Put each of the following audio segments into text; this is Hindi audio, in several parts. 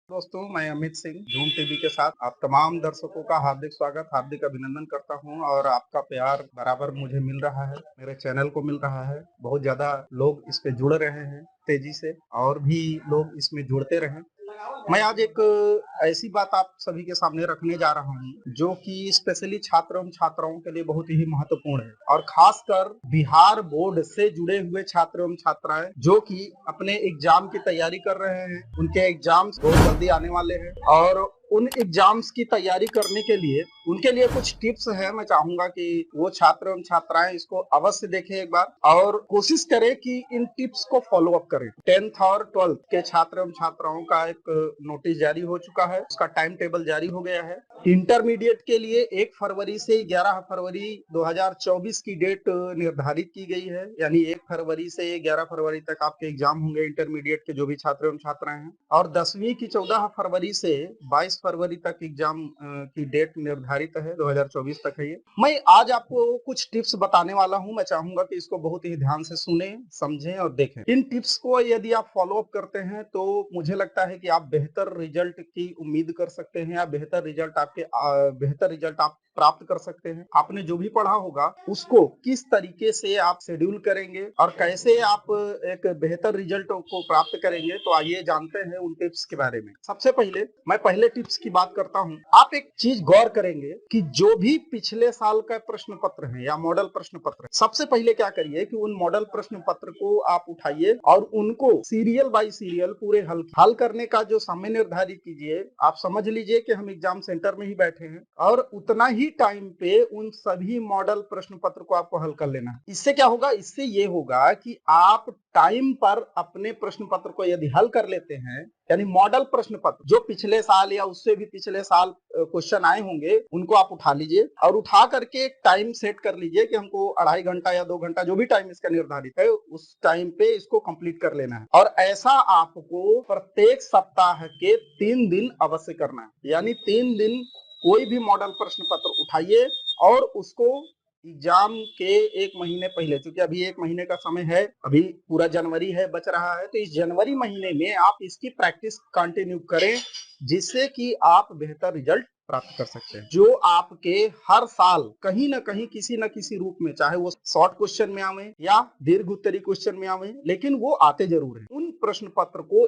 दोस्तों, मैं अमित सिंह झूम टीवी के साथ आप तमाम दर्शकों का हार्दिक स्वागत, हार्दिक अभिनंदन करता हूं और आपका प्यार बराबर मुझे मिल रहा है, मेरे चैनल को मिल रहा है। बहुत ज्यादा लोग इस पे जुड़ रहे हैं तेजी से और भी लोग इसमें जुड़ते रहें। मैं आज एक ऐसी बात आप सभी के सामने रखने जा रहा हूँ जो कि स्पेशली छात्र एवं छात्राओं के लिए बहुत ही महत्वपूर्ण है और खासकर बिहार बोर्ड से जुड़े हुए छात्र एवं छात्राएं जो कि अपने एग्जाम की तैयारी कर रहे हैं। उनके एग्जाम्स बहुत जल्दी आने वाले हैं और उन एग्जाम्स की तैयारी करने के लिए उनके लिए कुछ टिप्स है। मैं चाहूंगा कि वो छात्र एवं छात्राएं इसको अवश्य देखें एक बार और कोशिश करें कि इन टिप्स को फॉलो अप करें। 10th और 12th के छात्र एवं छात्राओं का एक नोटिस जारी हो चुका है, उसका टाइम टेबल जारी हो गया है। इंटरमीडिएट के लिए 1 फरवरी से 11 फरवरी 2024 की डेट निर्धारित की गई है, यानी 1 फरवरी से 11 फरवरी तक आपके एग्जाम होंगे इंटरमीडिएट के जो भी छात्र एवं छात्राएं हैं। और 10वीं की 14 फरवरी से 22 फरवरी तक एग्जाम की डेट निर्धारित है, 2024 तक है ये। मैं आज आपको कुछ टिप्स बताने वाला हूं। मैं चाहूंगा कि इसको बहुत ही ध्यान से सुने, समझें और देखें। इन टिप्स को यदि आप फॉलो अप करते हैं तो मुझे लगता है कि आप बेहतर रिजल्ट की उम्मीद कर सकते हैं या बेहतर रिजल्ट आप प्राप्त कर सकते हैं। आपने जो भी पढ़ा होगा उसको किस तरीके से आप शेड्यूल करेंगे और कैसे आप एक बेहतर रिजल्ट को प्राप्त करेंगे, तो आइए जानते हैं उन टिप्स के बारे में। सबसे पहले मैं पहले टिप्स की बात करता हूं। आप एक चीज गौर करेंगे कि जो भी पिछले साल का प्रश्न पत्र है या मॉडल प्रश्न पत्र है, सबसे पहले क्या करिए कि उन मॉडल प्रश्न पत्र को आप उठाइए और उनको सीरियल बाय सीरियल पूरे हल करने का जो समय निर्धारित कीजिए। आप समझ लीजिए कि हम एग्जाम सेंटर में ही बैठे हैं और उतना ही टाइम पे उन सभी मॉडल प्रश्न पत्र को आपको हल कर लेना है। इससे क्या होगा? इससे ये होगा कि आप टाइम पर अपने प्रश्न पत्र को यदि हल कर लेते हैं, यानी मॉडल प्रश्न पत्र जो पिछले साल या उससे भी पिछले साल क्वेश्चन आए होंगे उनको आप उठा लीजिए और उठा करके एक टाइम सेट कर लीजिए कि हमको 2.5 घंटा या 2 घंटा जो भी टाइम इसका निर्धारित है उस टाइम पे इसको कंप्लीट कर लेना है। और ऐसा आपको प्रत्येक सप्ताह के 3 दिन अवश्य करना है, यानी 3 दिन कोई भी मॉडल प्रश्न पत्र उठाइए और उसको एग्जाम के 1 महीने पहले, क्योंकि अभी 1 महीने का समय है, अभी पूरा जनवरी है बच रहा है, तो इस जनवरी महीने में आप इसकी प्रैक्टिस कंटिन्यू करें जिससे कि आप बेहतर रिजल्ट प्राप्त कर सकते हैं। जो आपके हर साल कहीं ना कहीं किसी न किसी रूप में, चाहे वो शॉर्ट क्वेश्चन में आवे या दीर्घ उत्तरी क्वेश्चन में आवे, लेकिन वो आते जरूर हैं। उन प्रश्न पत्र को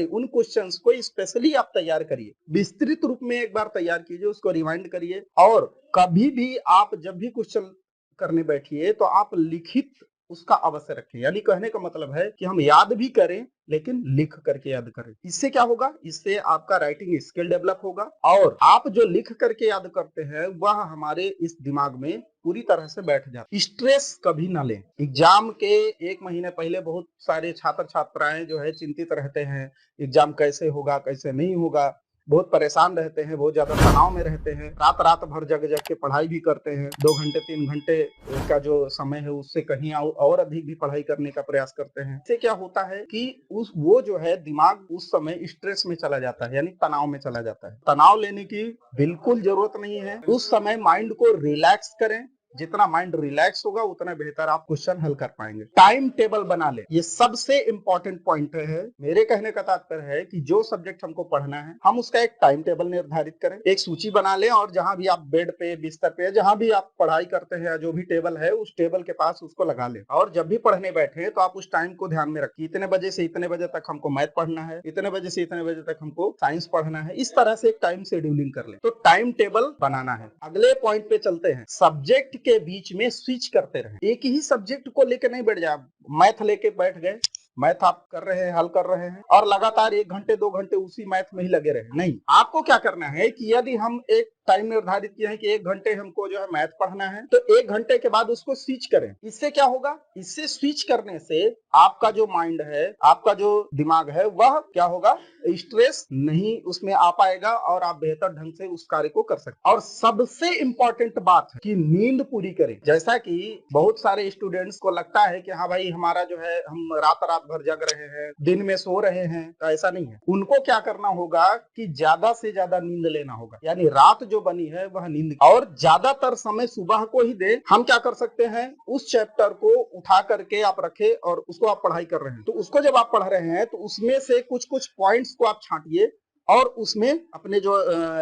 उन क्वेश्चंस को स्पेशली आप तैयार करिए, विस्तृत रूप में एक बार तैयार कीजिए, उसको रिवाइंड करिए और कभी भी आप जब भी क्वेश्चन करने बैठिए तो आप लिखित उसका अवश्य रखें। यानी कहने का मतलब है कि हम याद भी करें लेकिन लिख करके याद करें। इससे क्या होगा? इससे आपका राइटिंग स्किल डेवलप होगा और आप जो लिख करके याद करते हैं वह हमारे इस दिमाग में पूरी तरह से बैठ जाता है। स्ट्रेस कभी ना लें। एग्जाम के 1 महीने पहले बहुत सारे छात्र छात्राएं जो है चिंतित रहते हैं, एग्जाम कैसे होगा कैसे नहीं होगा, बहुत परेशान रहते हैं, बहुत ज्यादा तनाव में रहते हैं, रात रात भर जग जग के पढ़ाई भी करते हैं, 2 घंटे 3 घंटे का जो समय है उससे कहीं और अधिक भी पढ़ाई करने का प्रयास करते हैं। इससे क्या होता है कि वो जो है दिमाग उस समय स्ट्रेस में चला जाता है, यानी तनाव में चला जाता है। तनाव लेने की बिल्कुल जरूरत नहीं है। उस समय माइंड को रिलैक्स करें। जितना माइंड रिलैक्स होगा उतना बेहतर आप क्वेश्चन हल कर पाएंगे। टाइम टेबल बना ले, ये सबसे इंपॉर्टेंट पॉइंट है। मेरे कहने का तात्पर्य है कि जो सब्जेक्ट हमको पढ़ना है हम उसका एक टाइम टेबल निर्धारित करें, एक सूची बना लें और जहां भी आप बेड पे बिस्तर पे जहां भी आप पढ़ाई करते हैं जो भी टेबल है उस टेबल के पास उसको लगा लें और जब भी पढ़ने बैठे तो आप उस टाइम को ध्यान में रखिए। इतने बजे से इतने बजे तक हमको मैथ पढ़ना है, इतने बजे से इतने बजे तक हमको साइंस पढ़ना है। इस तरह से एक टाइम शेड्यूलिंग कर लें। तो टाइम टेबल बनाना है। अगले पॉइंट पे चलते हैं। सब्जेक्ट के बीच में स्विच करते रहें। एक ही सब्जेक्ट को लेकर नहीं बैठ जाए। मैथ लेके बैठ गए, मैथ आप कर रहे हैं, हल कर रहे हैं और लगातार 1 घंटे 2 घंटे उसी मैथ में ही लगे रहे। नहीं, आपको क्या करना है कि यदि हम एक टाइम निर्धारित किया है कि 1 घंटे हमको जो है मैथ पढ़ना है तो 1 घंटे के बाद उसको स्विच करें। इससे क्या होगा? इससे स्विच करने से आपका जो माइंड है, आपका जो दिमाग है, वह क्या होगा? स्ट्रेस नहीं उसमें आ पाएगा और आप बेहतर ढंग से उस कार्य को कर सकते। और सबसे इंपॉर्टेंट बात है कि नींद पूरी करें। जैसा कि बहुत सारे स्टूडेंट्स को लगता है कि हाँ भाई हमारा जो है हम रात रात भर जग रहे हैं, दिन में सो रहे हैं, तो ऐसा नहीं है। उनको क्या करना होगा कि ज्यादा से ज्यादा नींद लेना होगा, यानी रात जो बनी है वह नींद, और ज्यादातर समय सुबह को ही दे। हम क्या कर सकते हैं, उस चैप्टर को उठा करके आप रखे और उसको आप पढ़ाई कर रहे हैं, तो उसको जब आप पढ़ रहे हैं तो उसमें से कुछ कुछ पॉइंट्स को आप छांटिए और उसमें अपने जो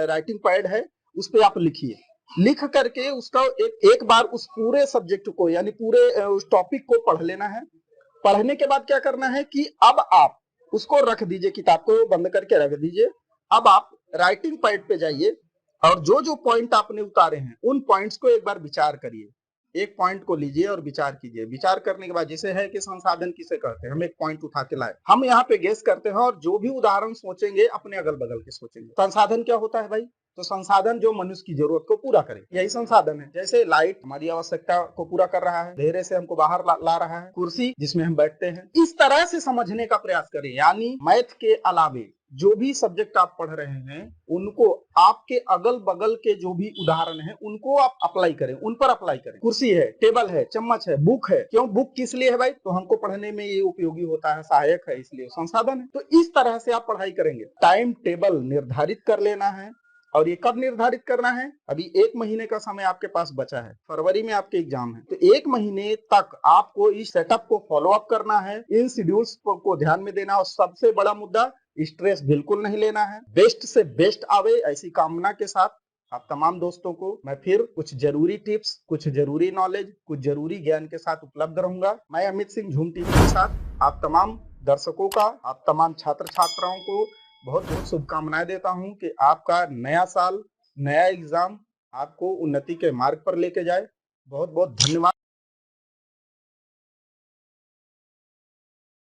राइटिंग पैड है उस पर आप लिखिए। लिख करके उसका एक बार उस पूरे सब्जेक्ट को यानी पूरे उस टॉपिक को पढ़ लेना है। पढ़ने के बाद क्या करना है कि अब आप उसको रख दीजिए, किताब को बंद करके रख दीजिए। अब आप राइटिंग पैड पे जाइए और जो जो पॉइंट आपने उतारे हैं उन पॉइंट्स को एक बार विचार करिए। एक पॉइंट को लीजिए और विचार कीजिए। विचार करने के बाद, जैसे है कि संसाधन किसे कहते हैं, हम एक पॉइंट उठा के लाए, हम यहाँ पे गेस करते हैं और जो भी उदाहरण सोचेंगे अपने अगल बगल के सोचेंगे। संसाधन क्या होता है भाई, तो संसाधन जो मनुष्य की जरूरत को पूरा करे, यही संसाधन है। जैसे लाइट हमारी आवश्यकता को पूरा कर रहा है, अंधेरे से हमको बाहर ला रहा है, कुर्सी जिसमें हम बैठते हैं। इस तरह से समझने का प्रयास करें, यानी मैथ के अलावे जो भी सब्जेक्ट आप पढ़ रहे हैं उनको आपके अगल बगल के जो भी उदाहरण हैं उनको आप अप्लाई करें, उन पर अप्लाई करें। कुर्सी है, टेबल है, चम्मच है, बुक है। क्यों बुक किस लिए है भाई, तो हमको पढ़ने में ये उपयोगी होता है, सहायक है, इसलिए संसाधन है। तो इस तरह से आप पढ़ाई करेंगे। टाइम टेबल निर्धारित कर लेना है। और ये कब निर्धारित करना है, अभी 1 महीने का समय आपके पास बचा है, फरवरी में आपके एग्जाम है, तो 1 महीने तक आपको इस सेटअप को फॉलो अप करना है, इन शेड्यूल्स को ध्यान में देना। और सबसे बड़ा मुद्दा, स्ट्रेस बिल्कुल नहीं लेना है। बेस्ट से बेस्ट आवे, ऐसी कामना के साथ आप तमाम दोस्तों को मैं फिर कुछ जरूरी टिप्स, कुछ जरूरी नॉलेज, कुछ जरूरी ज्ञान के साथ उपलब्ध रहूंगा। मैं अमित सिंह, झूम टीवी के साथ आप तमाम दर्शकों का, आप तमाम छात्र छात्राओं को बहुत बहुत शुभकामनाएं देता हूं कि आपका नया साल, नया एग्जाम आपको उन्नति के मार्ग पर लेके जाए। बहुत बहुत धन्यवाद।